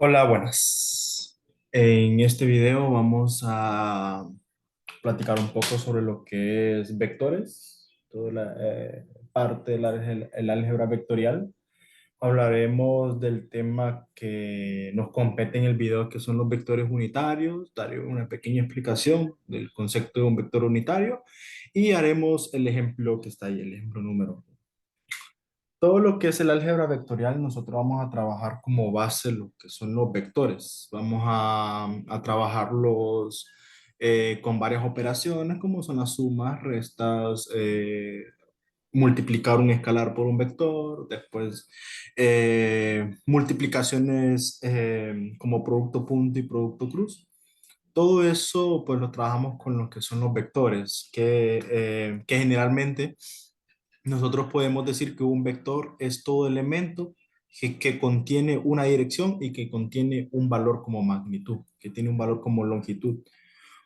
Hola, buenas. En este video vamos a platicar un poco sobre lo que es vectores, toda la parte del el álgebra vectorial. Hablaremos del tema que nos compete en el video, que son los vectores unitarios. Daré una pequeña explicación del concepto de un vector unitario y haremos el ejemplo que está ahí, el ejemplo número. Todo lo que es el álgebra vectorial, nosotros vamos a trabajar como base lo que son los vectores. Vamos a trabajarlos con varias operaciones, como son las sumas, restas, multiplicar un escalar por un vector, después multiplicaciones como producto punto y producto cruz. Todo eso, pues lo trabajamos con lo que son los vectores, que generalmente nosotros podemos decir que un vector es todo elemento que contiene una dirección y que contiene un valor como magnitud, que tiene un valor como longitud.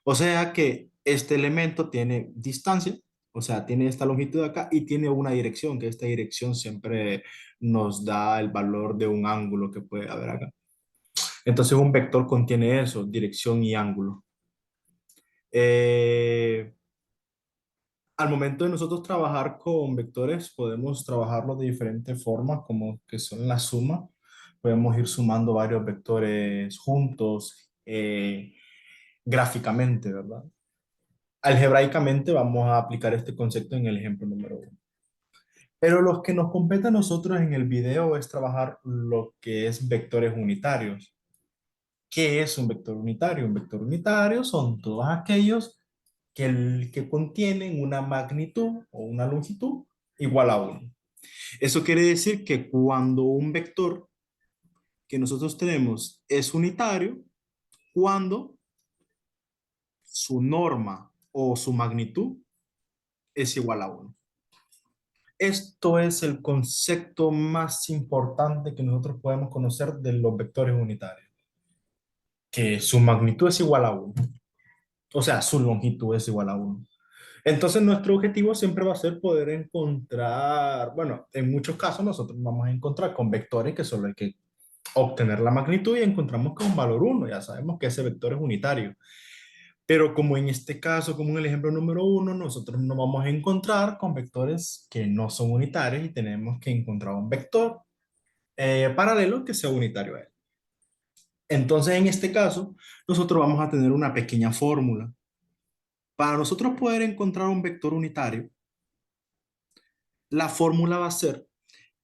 O sea que este elemento tiene distancia, o sea, tiene esta longitud acá y tiene una dirección, que esta dirección siempre nos da el valor de un ángulo que puede haber acá. Entonces un vector contiene eso, dirección y ángulo. Eh, Al momento de nosotros trabajar con vectores, podemos trabajarlos de diferentes formas, como que son la suma. Podemos ir sumando varios vectores juntos, gráficamente, ¿verdad? Algebraicamente vamos a aplicar este concepto en el ejemplo número uno. Pero los que nos compete a nosotros en el video es trabajar lo que es vectores unitarios. ¿Qué es un vector unitario? Un vector unitario son todos aquellos que contienen una magnitud o una longitud igual a 1. Eso quiere decir que cuando un vector que nosotros tenemos es unitario, cuando su norma o su magnitud es igual a 1. Esto es el concepto más importante que nosotros podemos conocer de los vectores unitarios, que su magnitud es igual a 1, o sea, su longitud es igual a 1. Entonces, nuestro objetivo siempre va a ser poder encontrar, bueno, en muchos casos nosotros vamos a encontrar con vectores que solo hay que obtener la magnitud y encontramos con un valor 1. Ya sabemos que ese vector es unitario. Pero como en este caso, como en el ejemplo número uno, nosotros nos vamos a encontrar con vectores que no son unitarios y tenemos que encontrar un vector paralelo que sea unitario a él. Entonces, en este caso, nosotros vamos a tener una pequeña fórmula. Para nosotros poder encontrar un vector unitario, la fórmula va a ser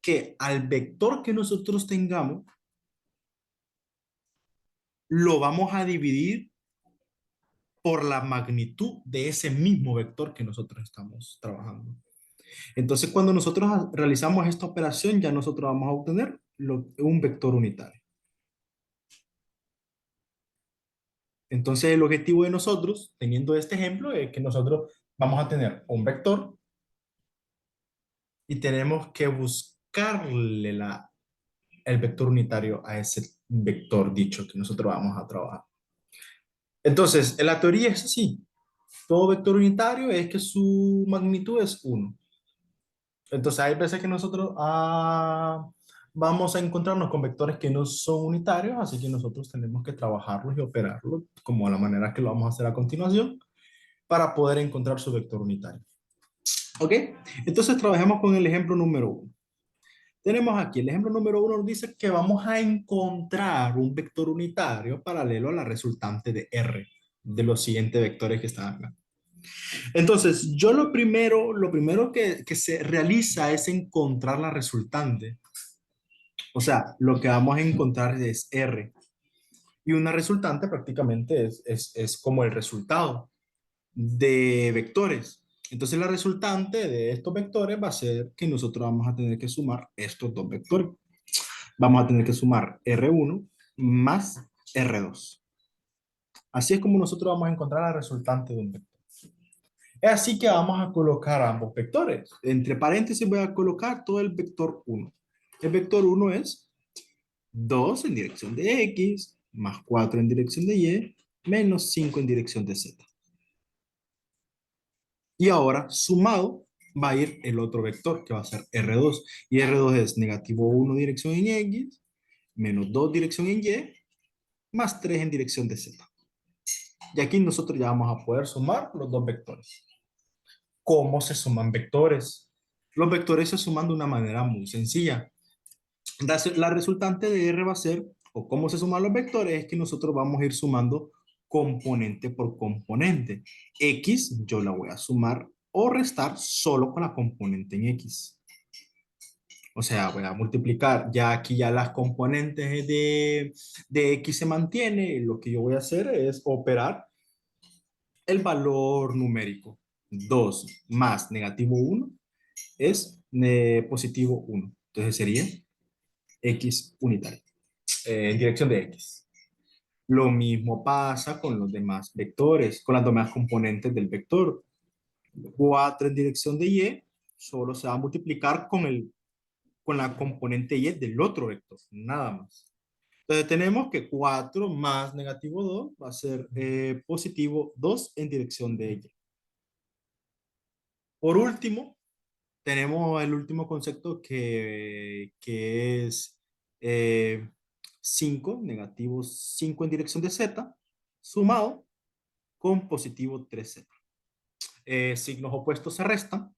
que al vector que nosotros tengamos, lo vamos a dividir por la magnitud de ese mismo vector que nosotros estamos trabajando. Entonces, cuando nosotros realizamos esta operación, ya nosotros vamos a obtener un vector unitario. Entonces, el objetivo de nosotros, teniendo este ejemplo, es que nosotros vamos a tener un vector y tenemos que buscarle el vector unitario a ese vector dicho que nosotros vamos a trabajar. Entonces, en la teoría es así. Todo vector unitario es que su magnitud es 1. Entonces, hay veces que nosotros vamos a encontrarnos con vectores que no son unitarios, así que nosotros tenemos que trabajarlos y operarlos como la manera que lo vamos a hacer a continuación para poder encontrar su vector unitario. ¿Ok? Entonces, trabajemos con el ejemplo número uno. Tenemos aquí el ejemplo número uno, nos dice que vamos a encontrar un vector unitario paralelo a la resultante de R de los siguientes vectores que están acá. Entonces, yo lo primero que se realiza es encontrar la resultante. O sea, lo que vamos a encontrar es R. Y una resultante prácticamente es como el resultado de vectores. Entonces, la resultante de estos vectores va a ser que nosotros vamos a tener que sumar estos dos vectores. Vamos a tener que sumar R1 más R2. Así es como nosotros vamos a encontrar la resultante de un vector. Es así que vamos a colocar ambos vectores. Entre paréntesis voy a colocar todo el vector 1. El vector 1 es 2 en dirección de X, más 4 en dirección de Y, menos 5 en dirección de Z. Y ahora, sumado, va a ir el otro vector, que va a ser R2. Y R2 es negativo 1 dirección en X, menos 2 dirección en Y, más 3 en dirección de Z. Y aquí nosotros ya vamos a poder sumar los dos vectores. ¿Cómo se suman vectores? Los vectores se suman de una manera muy sencilla. La resultante de R va a ser, o cómo se suman los vectores, es que nosotros vamos a ir sumando componente por componente. X yo la voy a sumar o restar solo con la componente en X. O sea, voy a multiplicar. Ya aquí ya las componentes de X se mantiene. Lo que yo voy a hacer es operar el valor numérico. 2 más negativo 1 es positivo 1. Entonces sería X unitario, en dirección de X. Lo mismo pasa con los demás vectores, con las demás componentes del vector. 4 en dirección de Y solo se va a multiplicar con la componente Y del otro vector, nada más. Entonces tenemos que 4 más negativo 2 va a ser positivo 2 en dirección de Y. Por último, tenemos el último concepto que es 5, negativo 5 en dirección de Z, sumado con positivo 3Z. Signos opuestos se restan,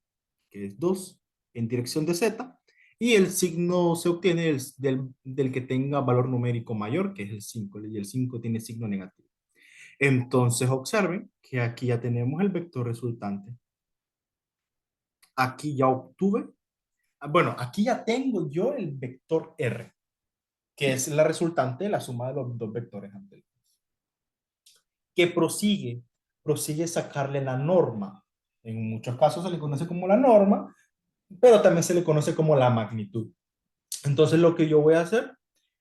que es 2 en dirección de Z, y el signo se obtiene del que tenga valor numérico mayor, que es el 5, y el 5 tiene signo negativo. Entonces observen que aquí ya tenemos el vector resultante. Aquí ya obtuve, bueno, aquí ya tengo yo el vector R, que es la resultante de la suma de los dos vectores anteriores. Que prosigue sacarle la norma. En muchos casos se le conoce como la norma, pero también se le conoce como la magnitud. Entonces lo que yo voy a hacer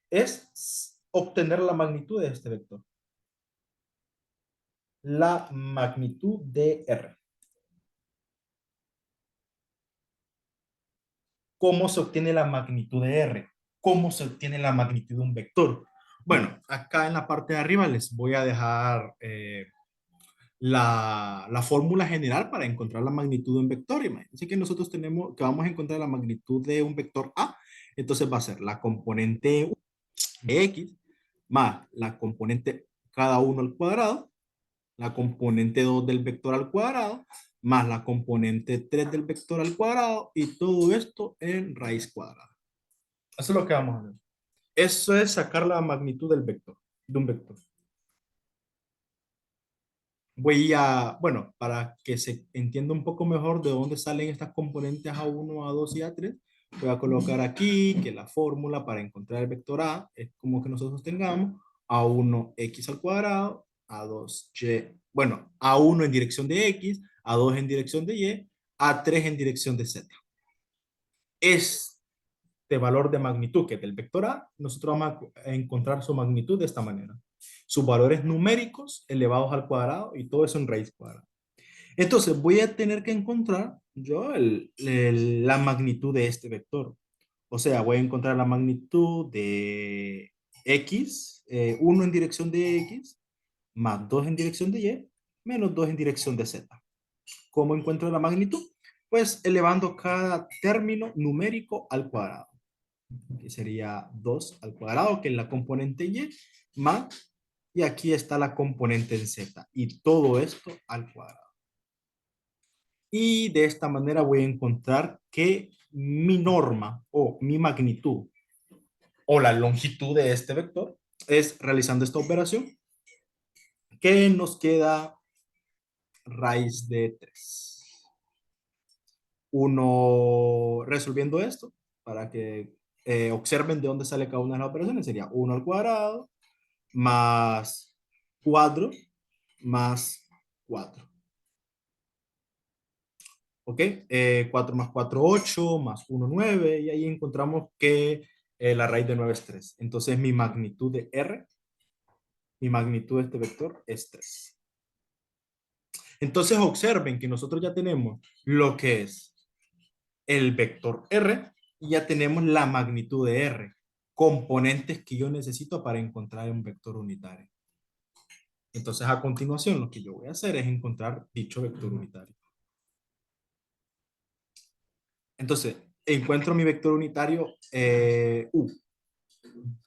es obtener la magnitud de este vector. La magnitud de R. ¿Cómo se obtiene la magnitud de R? ¿Cómo se obtiene la magnitud de un vector? Bueno, acá en la parte de arriba les voy a dejar la fórmula general para encontrar la magnitud de un vector. Imagínense que nosotros tenemos que vamos a encontrar la magnitud de un vector A. Entonces va a ser la componente de X más la componente cada uno al cuadrado, la componente 2 del vector al cuadrado, más la componente 3 del vector al cuadrado, y todo esto en raíz cuadrada. Eso es lo que vamos a hacer. Eso es sacar la magnitud del vector, de un vector. Voy a, bueno, para que se entienda un poco mejor de dónde salen estas componentes A1, A2 y A3, voy a colocar aquí que la fórmula para encontrar el vector A es como que nosotros tengamos A1 X al cuadrado, A2 Y, bueno, A1 en dirección de X, A2 en dirección de Y, A3 en dirección de Z. Este valor de magnitud que es del vector A, nosotros vamos a encontrar su magnitud de esta manera. Sus valores numéricos elevados al cuadrado y todo eso en raíz cuadrada. Entonces voy a tener que encontrar yo la magnitud de este vector. O sea, voy a encontrar la magnitud de X, 1 en dirección de X, más 2 en dirección de Y, menos 2 en dirección de Z. ¿Cómo encuentro la magnitud? Pues elevando cada término numérico al cuadrado, que sería 2 al cuadrado, que es la componente Y, más, y aquí está la componente en Z, y todo esto al cuadrado. Y de esta manera voy a encontrar que mi norma o mi magnitud o la longitud de este vector es realizando esta operación que nos queda raíz de 3. Uno resolviendo esto para que observen de dónde sale cada una de las operaciones sería 1 al cuadrado más 4 más 4. ¿Ok? 4 más 4, 8, más 1, 9, y ahí encontramos que la raíz de 9 es 3. Entonces mi magnitud de R, mi magnitud de este vector es 3. Entonces observen que nosotros ya tenemos lo que es el vector R y ya tenemos la magnitud de R, componentes que yo necesito para encontrar un vector unitario. Entonces a continuación lo que yo voy a hacer es encontrar dicho vector unitario. Entonces encuentro mi vector unitario U.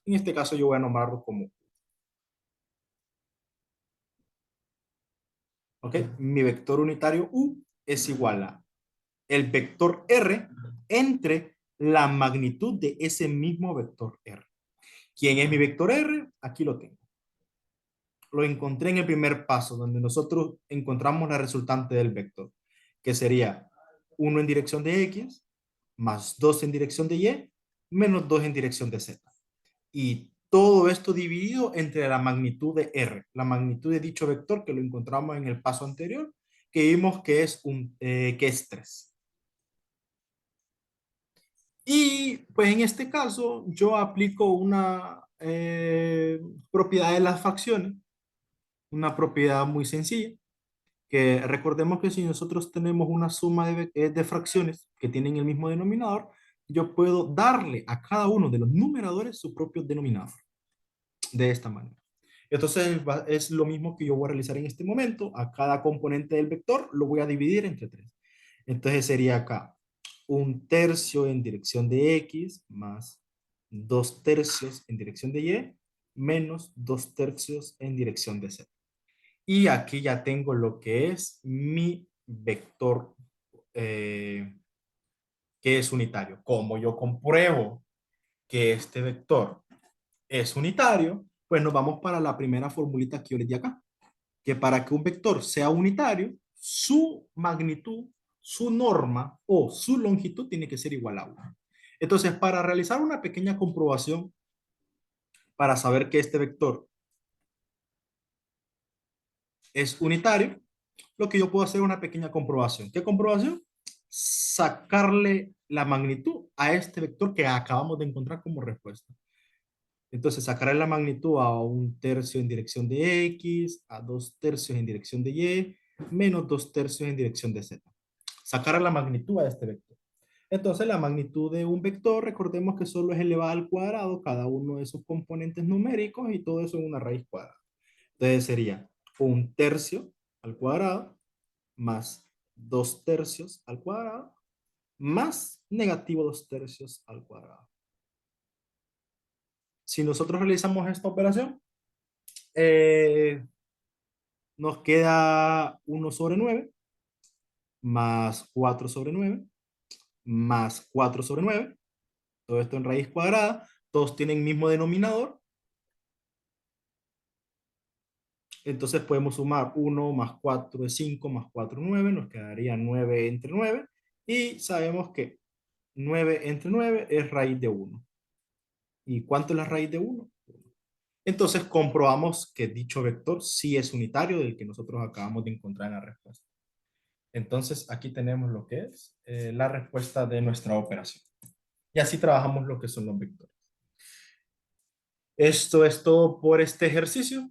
En este caso yo voy a nombrarlo como U. ¿ok? Mi vector unitario U es igual a el vector R entre la magnitud de ese mismo vector R. ¿Quién es mi vector R? Aquí lo tengo. Lo encontré en el primer paso, donde nosotros encontramos la resultante del vector, que sería 1 en dirección de X, más 2 en dirección de Y, menos 2 en dirección de Z. Y todo esto dividido entre la magnitud de R, la magnitud de dicho vector que lo encontramos en el paso anterior, que vimos que es 3. Y pues en este caso yo aplico una propiedad de las fracciones, una propiedad muy sencilla, que recordemos que si nosotros tenemos una suma de fracciones que tienen el mismo denominador, yo puedo darle a cada uno de los numeradores su propio denominador, de esta manera. Entonces es lo mismo que yo voy a realizar en este momento. A cada componente del vector lo voy a dividir entre 3. Entonces sería acá 1/3 en dirección de X más 2/3 en dirección de Y menos 2/3 en dirección de Z. Y aquí ya tengo lo que es mi vector que es unitario. Como yo compruebo que este vector es unitario, pues nos vamos para la primera formulita que yo les di acá, que para que un vector sea unitario, su magnitud, su norma o su longitud tiene que ser igual a 1. Entonces, para realizar una pequeña comprobación, para saber que este vector es unitario, lo que yo puedo hacer es una pequeña comprobación. ¿Qué comprobación? Sacarle la magnitud a este vector que acabamos de encontrar como respuesta. Entonces, sacarle la magnitud a 1/3 en dirección de X, a 2/3 en dirección de Y, menos 2/3 en dirección de Z. Sacar la magnitud a este vector. Entonces, la magnitud de un vector, recordemos que solo es elevada al cuadrado, cada uno de sus componentes numéricos y todo eso en una raíz cuadrada. Entonces, sería 1/3 al cuadrado más 2/3 al cuadrado más negativo 2/3 al cuadrado. Si nosotros realizamos esta operación, eh, nos queda 1/9 más 4/9 más 4/9. Todo esto en raíz cuadrada. Todos tienen mismo denominador. Entonces podemos sumar 1 más 4 es 5, más 4 9. Nos quedaría 9 entre 9. Y sabemos que 9 entre 9 es raíz de 1. ¿Y cuánto es la raíz de 1? Entonces comprobamos que dicho vector sí es unitario del que nosotros acabamos de encontrar en la respuesta. Entonces aquí tenemos lo que es la respuesta de nuestra operación. Y así trabajamos lo que son los vectores. Esto es todo por este ejercicio.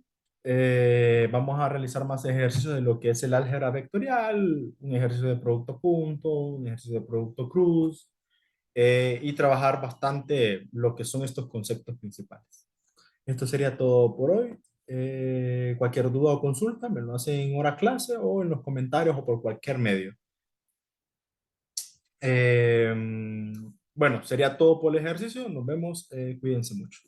Vamos a realizar más ejercicios de lo que es el álgebra vectorial, un ejercicio de producto punto, un ejercicio de producto cruz, y trabajar bastante lo que son estos conceptos principales. Esto sería todo por hoy. Cualquier duda o consulta me lo hacen en hora clase o en los comentarios o por cualquier medio. Eh, bueno, sería todo por el ejercicio. Nos vemos. Cuídense mucho.